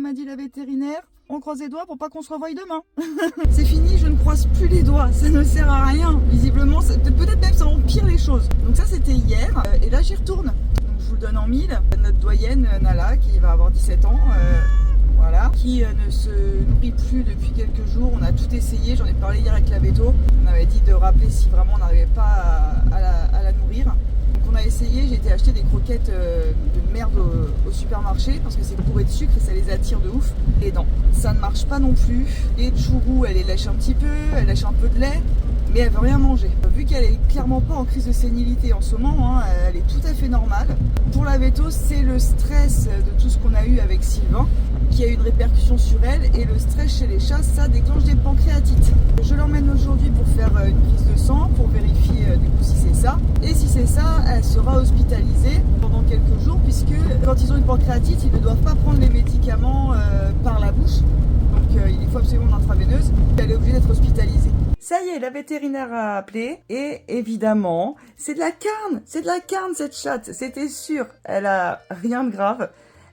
M'a dit la vétérinaire, on croise les doigts pour pas qu'on se revoie demain. C'est fini, je ne croise plus les doigts, ça ne sert à rien. Visiblement, peut-être même ça empire les choses. Donc ça c'était hier, et là j'y retourne. Donc je vous le donne en mille. Notre doyenne Nala, qui va avoir 17 ans, voilà, qui ne se nourrit plus depuis quelques jours. On a tout essayé, j'en ai parlé hier avec la véto. On avait dit de rappeler si vraiment on n'arrivait pas à la nourrir. Donc on a essayé, j'ai été acheter des croquettes de merde au supermarché parce que c'est bourré de sucre et ça les attire de ouf. Et non, ça ne marche pas non plus. Et Chourou, elle les lèche un petit peu, elle lèche un peu de lait, mais elle veut rien manger. Vu qu'elle est clairement pas en crise de sénilité en ce moment, hein, elle est tout à fait normale. Pour la véto, c'est le stress de tout ce qu'on a eu avec Sylvain qui a eu une répercussion sur elle, et le stress chez les chats, ça déclenche des pancréatites. Je l'emmène aujourd'hui pour faire une prise de sang, pour vérifier du coup si c'est ça. Et si c'est ça, elle sera hospitalisée pendant quelques jours, puisque quand ils ont une pancréatite, ils ne doivent pas prendre les médicaments par la bouche. Donc il faut absolument une intraveineuse. Elle est obligée d'être hospitalisée. Ça y est, la vétérinaire a appelé, et évidemment, c'est de la carne cette chatte, c'était sûr. Elle a rien de grave,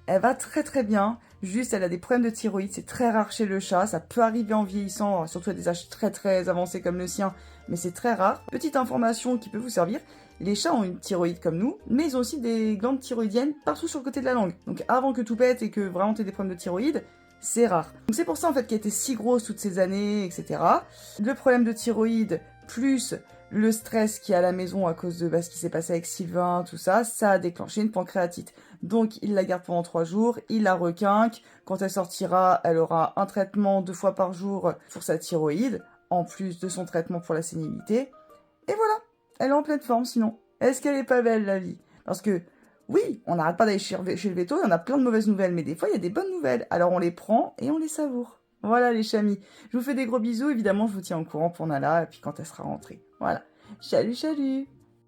elle va très très bien. Juste, elle a des problèmes de thyroïde, c'est très rare chez le chat, ça peut arriver en vieillissant, surtout à des âges très très avancés comme le sien, mais c'est très rare. Petite information qui peut vous servir, les chats ont une thyroïde comme nous, mais ils ont aussi des glandes thyroïdiennes partout sur le côté de la langue. Donc avant que tout pète et que vraiment tu aies des problèmes de thyroïde, c'est rare. Donc c'est pour ça en fait qu'elle était si grosse toutes ces années, etc. Le problème de thyroïde, plus le stress qu'il y a à la maison à cause de ce qui s'est passé avec Sylvain, tout ça, ça a déclenché une pancréatite. Donc il la garde pendant 3 jours, il la requinque. Quand elle sortira, elle aura un traitement 2 fois par jour pour sa thyroïde, en plus de son traitement pour la sénilité. Et voilà, elle est en pleine forme sinon. Est-ce qu'elle est pas belle la vie? Parce que oui, on n'arrête pas d'aller chez le veto, il y en a plein de mauvaises nouvelles, mais des fois il y a des bonnes nouvelles. Alors on les prend et on les savoure. Voilà les chamis. Je vous fais des gros bisous, évidemment je vous tiens au courant pour Nala, et puis quand elle sera rentrée. Voilà. Chalut, chalut!